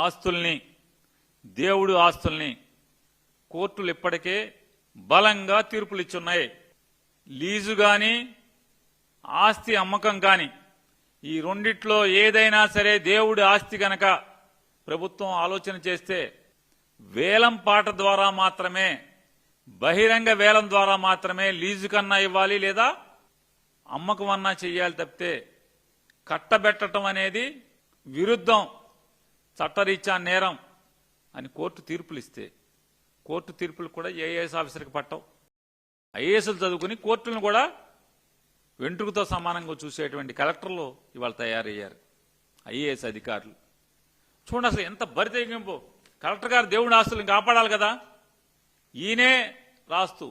ఆస్తుల్ని, దేవుడు ఆస్తుల్ని కోర్టులు ఇప్పటికే బలంగా తీర్పులు ఇచ్చున్నాయి. లీజు గాని ఆస్తి అమ్మకం కాని ఈ రెండిట్లో ఏదైనా సరే దేవుడి ఆస్తి గనక ప్రభుత్వం ఆలోచన చేస్తే వేలం పాట ద్వారా మాత్రమే, బహిరంగ వేలం ద్వారా మాత్రమే లీజు కన్నా ఇవ్వాలి లేదా అమ్మకం అన్నా చెయ్యాలి తప్పితే కట్టబెట్టడం అనేది విరుద్ధం, చట్టరీత్యా నేరం అని కోర్టు తీర్పులు ఇస్తే కోర్టు తీర్పులు కూడా ఐఏఎస్ ఆఫీసర్కి పట్టవు. ఐఏఎస్లు చదువుకుని కోర్టులను కూడా వెంట్రుకతో సమానంగా చూసేటువంటి కలెక్టర్లు ఇవాళ తయారయ్యారు ఐఏఎస్ అధికారులు. చూడండి అసలు ఎంత బరితెగింపు. కలెక్టర్ గారు దేవుడి ఆస్తులను కాపాడాలి కదా, ఈయనే రాస్తూ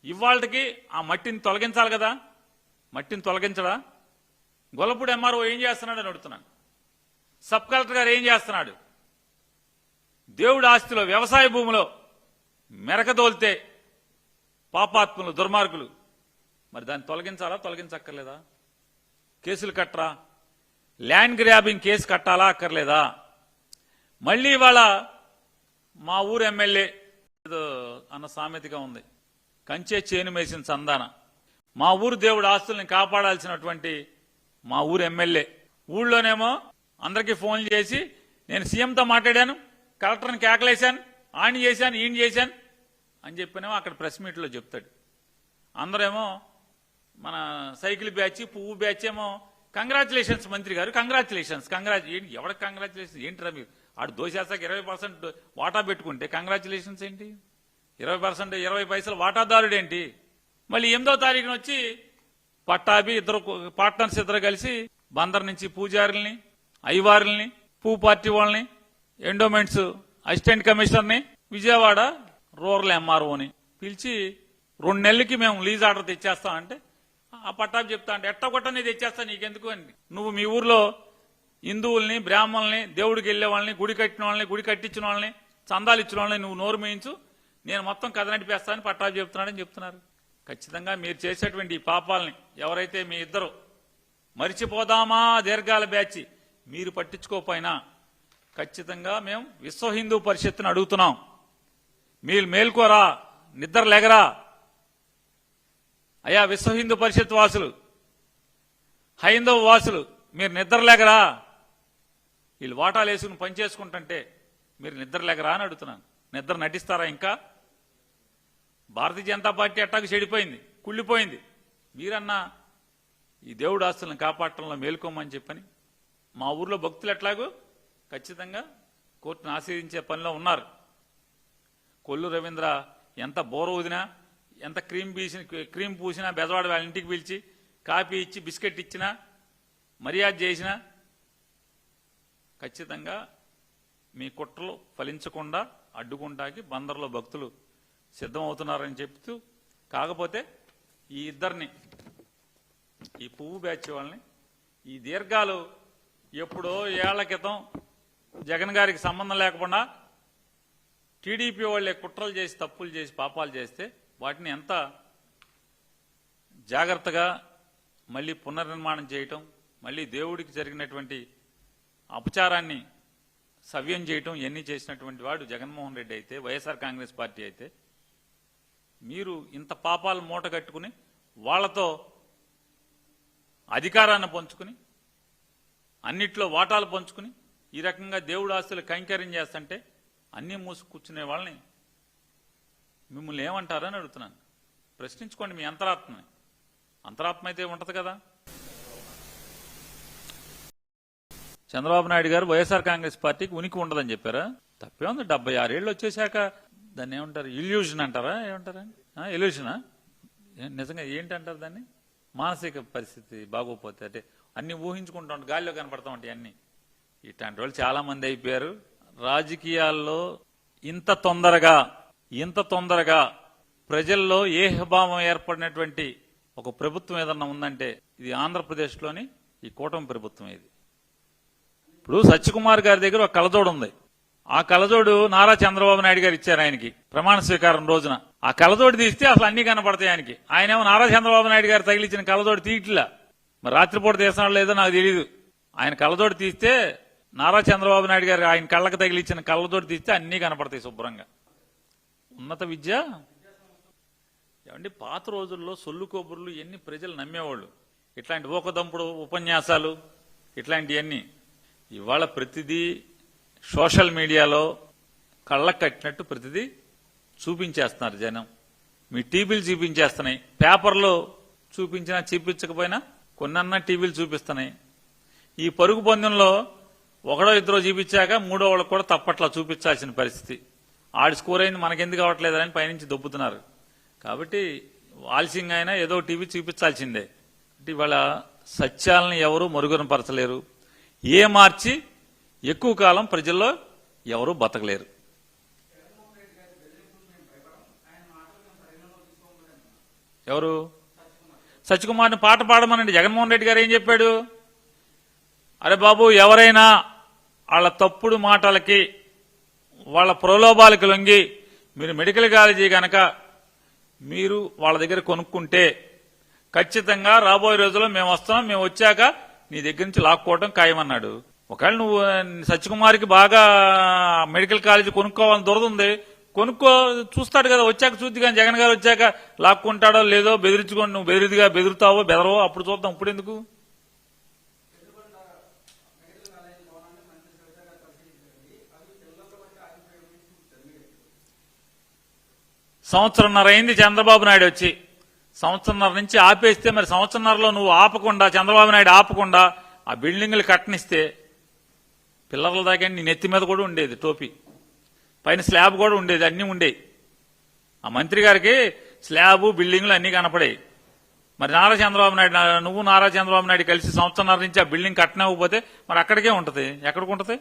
ఇవాళకి ఆ మట్టిని తొలగించాలి కదా, మట్టిని తొలగించడా? గొల్లపూడి ఎంఆర్ఓ ఏం చేస్తున్నాడు అని అడుగుతున్నాను. సబ్ కలెక్టర్ గారు ఏం చేస్తున్నాడు? దేవుడి ఆస్తిలో వ్యవసాయ భూమిలో మెరకదోల్తే పాపాత్ములు, దుర్మార్గులు, మరి దాన్ని తొలగించాలా తొలగించక్కర్లేదా? కేసులు కట్టరా? ల్యాండ్ గ్రాబింగ్ కేసు కట్టాలా అక్కర్లేదా? మళ్ళీ ఇవాళ మా ఊరు ఎమ్మెల్యే ఏదో అన్న సామెతగా ఉంది, కంచే చేను మేసిన సందాన. మా ఊరు దేవుడు ఆస్తుల్ని కాపాడాల్సినటువంటి మా ఊరు ఎమ్మెల్యే ఊళ్ళోనేమో అందరికీ ఫోన్లు చేసి నేను సీఎంతో మాట్లాడాను, కలెక్టర్ని కేకలేశాను, ఆయన చేశాను, ఈయన చేశాను అని చెప్పినేమో అక్కడ ప్రెస్ మీట్లో చెప్తాడు. అందరేమో మన సైకిల్ బ్యాచ్, పువ్వు బ్యాచ్ ఏమో కంగ్రాచులేషన్స్ మంత్రి గారు, కంగ్రాచులేషన్స్ ఎవరికి కంగ్రాచులేషన్స్ ఏంటిరా మీరు? ఆడు దోషేస్తాక 20% వాటా పెట్టుకుంటే కంగ్రాచులేషన్స్ ఏంటి? 20% 20 పైసలు వాటాదారుడు ఏంటి? మళ్ళీ 8వ తారీఖున వచ్చి పట్టాభి పార్ట్నర్స్ ఇద్దరు కలిసి బందర్ నుంచి పూజారుల్ని, అయ్యవారుల్ని, పువ్వు పార్టీ వాళ్ళని, ఎండోమెంట్స్ అసిస్టెంట్ కమిషనర్ని, విజయవాడ రూరల్ ఎంఆర్ఓని పిలిచి 2 నెలలకి మేము లీజ్ ఆర్డర్ తెచ్చేస్తామంటే ఆ పట్టాభి చెప్తా అంటే ఎట్టగొట్టని తెచ్చేస్తా నీకెందుకు అని. నువ్వు మీ ఊర్లో హిందువుల్ని, బ్రాహ్మణుల్ని, దేవుడికి వెళ్లే వాళ్ళని, గుడి కట్టిన వాళ్ళని, గుడి కట్టించిన వాళ్ళని, చందాలు ఇచ్చిన వాళ్ళని నువ్వు నోరు మేయించు, నేను మొత్తం కథ నడిపేస్తానని పట్టాభి చెప్తున్నాడని చెప్తున్నారు. ఖచ్చితంగా మీరు చేసేటువంటి ఈ పాపాలని ఎవరైతే మీ ఇద్దరు మరిచిపోదామా దీర్ఘాల బ్యాచి మీరు పట్టించుకోపోయినా ఖచ్చితంగా మేము విశ్వ హిందూ పరిషత్తుని అడుగుతున్నాం, మీరు మేల్కోరా, నిద్ర లేగరా అయ్యా విశ్వ హిందూ పరిషత్ వాసులు, హైందవ వాసులు, మీరు నిద్ర లేగరా? వీళ్ళు వాటాలు వేసుకుని పనిచేసుకుంటుంటే మీరు నిద్ర లేగరా అని అడుగుతున్నాను. నిద్ర నటిస్తారా? ఇంకా భారతీయ జనతా పార్టీ అట్టాకు చెడిపోయింది, కుళ్ళిపోయింది. మీరన్నా ఈ దేవుడు ఆస్తులను కాపాడటంలో మేల్కోమని చెప్పని మా ఊర్లో భక్తులు ఎట్లాగో ఖచ్చితంగా కోర్టును ఆశ్రయించే పనిలో ఉన్నారు. కొల్లు రవీంద్ర ఎంత బోర ఊదినా, ఎంత క్రీమ్ పూసినా, బెజవాడ వాళ్ళ ఇంటికి పిలిచి కాఫీ ఇచ్చి బిస్కెట్ ఇచ్చినా, మర్యాద చేసినా ఖచ్చితంగా మీ కుట్రలు ఫలించకుండా అడ్డుకుంటాకి బందర్లో భక్తులు సిద్ధమవుతున్నారని చెప్తూ, కాకపోతే ఈ ఇద్దరిని, ఈ పువ్వు బ్యాచ్ వాళ్ళని, ఈ దీర్ఘాలు ఎప్పుడో ఏళ్ల క్రితం జగన్ గారికి సంబంధం లేకుండా టీడీపీ వాళ్ళే కుట్రలు చేసి, తప్పులు చేసి, పాపాలు చేస్తే వాటిని ఎంత జాగ్రత్తగా మళ్ళీ పునర్నిర్మాణం చేయటం, మళ్ళీ దేవుడికి జరిగినటువంటి అపచారాన్ని సవ్యం చేయటం ఇవన్నీ చేసినటువంటి వాడు జగన్మోహన్ రెడ్డి అయితే, వైఎస్ఆర్ కాంగ్రెస్ పార్టీ అయితే, మీరు ఇంత పాపాలు మూట కట్టుకుని వాళ్లతో అధికారాన్ని పంచుకుని అన్నిట్లో వాటాలు పంచుకుని ఈ రకంగా దేవుడు ఆస్తులు కైంకర్యం చేస్తుంటే అన్నీ మూసు కూర్చునే వాళ్ళని మిమ్మల్ని ఏమంటారని అడుగుతున్నాను. ప్రశ్నించుకోండి మీ అంతరాత్మని. అంతరాత్మ అయితే ఉంటది కదా. చంద్రబాబు నాయుడు గారు వైఎస్ఆర్ కాంగ్రెస్ పార్టీకి ఉనికి ఉండదని చెప్పారా? తప్పే ఉంది. 76 ఏళ్ళు వచ్చేసాక దాన్ని ఏమంటారు? ఇల్యూషన్ అంటారా? ఏమంటారా? ఇల్యూషనా? నిజంగా ఏంటి అంటారు దాన్ని? మానసిక పరిస్థితి బాగోపోతే అంటే అన్ని ఊహించుకుంటా ఉంటాయి, గాలిలో కనపడతా ఉంటాయి అన్ని. ఇట్లాంటి వాళ్ళు చాలా మంది అయిపోయారు రాజకీయాల్లో. ఇంత తొందరగా ప్రజల్లో ఏహభావం ఏర్పడినటువంటి ఒక ప్రభుత్వం ఏదన్నా ఉందంటే ఇది ఆంధ్రప్రదేశ్లోని ఈ కూటమి ప్రభుత్వం. ఇది ఇప్పుడు సత్యకుమార్ గారి దగ్గర ఒక కలజోడు ఉంది. ఆ కలజోడు నారా చంద్రబాబు నాయుడు గారు ఇచ్చారు ఆయనకి ప్రమాణ స్వీకారం రోజున. ఆ కలజోడు తీస్తే అసలు అన్ని కనపడతాయి ఆయనకి. ఆయనేమో నారా చంద్రబాబు నాయుడు గారు తగిలించిన కలజోడు తీయట్లా. మరి రాత్రిపూట తీసినాడు లేదో నాకు తెలియదు. ఆయన కలజోడు తీస్తే నారా చంద్రబాబు నాయుడు గారు ఆయన కళ్ళకు తగిలిచ్చిన కళ్ళతోటి తీస్తే అన్నీ కనపడతాయి శుభ్రంగా. ఉన్నత విద్య ఏమండి, పాత రోజుల్లో సొల్లు కొబ్బుర్లు ఎన్ని ప్రజలు నమ్మేవాళ్ళు, ఇట్లాంటి ఊకదంపుడు ఉపన్యాసాలు ఇట్లాంటివన్నీ. ఇవాళ ప్రతిదీ సోషల్ మీడియాలో కళ్ళకు కట్టినట్టు ప్రతిదీ చూపించేస్తున్నారు జనం. మీ టీవీలు చూపించేస్తున్నాయి, పేపర్లో చూపించినా చూపించకపోయినా కొన్నన్నా టీవీలు చూపిస్తున్నాయి. ఈ పరుగు పందెంలో ఒకడో ఇద్దరో చూపించాక మూడో వాళ్ళకు కూడా తప్పట్లా చూపించాల్సిన పరిస్థితి. ఆడి స్కోర్ అయింది మనకెందుకు అవ్వట్లేదని పైనుంచి దొబ్బుతున్నారు. కాబట్టి ఆలస్యంగా అయినా ఏదో టీవీ చూపించాల్సిందే. ఇవాళ సత్యాలను ఎవరూ మరుగున పరచలేరు, ఏ మార్చి ఎక్కువ కాలం ప్రజల్లో ఎవరూ బతకలేరు. ఎవరు సత్యకుమార్ని పాట పాడమనండి. జగన్మోహన్ రెడ్డి గారు ఏం చెప్పాడు? అరే బాబు, ఎవరైనా వాళ్ళ తప్పుడు మాటలకి వాళ్ళ ప్రలోభాలకు లొంగి మీరు మెడికల్ కాలేజీ గనక మీరు వాళ్ళ దగ్గర కొనుక్కుంటే ఖచ్చితంగా రాబోయే రోజుల్లో మేము వస్తాం, మేము వచ్చాక నీ దగ్గర నుంచి లాక్కోవడం ఖాయమన్నాడు. ఒకవేళ నువ్వు సత్యకుమార్కి బాగా మెడికల్ కాలేజీ కొనుక్కోవాలని దొరదుంది, కొనుక్కో, చూస్తాడు కదా, వచ్చాక చూద్ది. కానీ జగన్ గారు వచ్చాక లాక్కుంటాడో లేదో బెదిరించుకొని నువ్వు బెదురుతావో బెదరవో అప్పుడు చూద్దాం. ఇప్పుడు ఎందుకు? సంవత్సరంన్నర అయింది చంద్రబాబు నాయుడు వచ్చి, సంవత్సరంన్నర నుంచి ఆపేస్తే మరి సంవత్సరంన్నరలో నువ్వు ఆపకుండా, చంద్రబాబు నాయుడు ఆపకుండా ఆ బిల్డింగులు కట్టనిస్తే పిల్లర్ల దాకా నీ నెత్తి మీద కూడా ఉండేది టోపీ, పైన స్లాబ్ కూడా ఉండేది, అన్నీ ఉండేవి. ఆ మంత్రి గారికి స్లాబు బిల్డింగులు అన్నీ కనపడాయి. మరి నారా చంద్రబాబు నాయుడు, నువ్వు నారా చంద్రబాబు నాయుడు కలిసి సంవత్సరంన్నర నుంచి ఆ బిల్డింగ్ కట్టనివ్వకపోతే మరి అక్కడికే ఉంటుంది. ఎక్కడికి ఉంటుంది?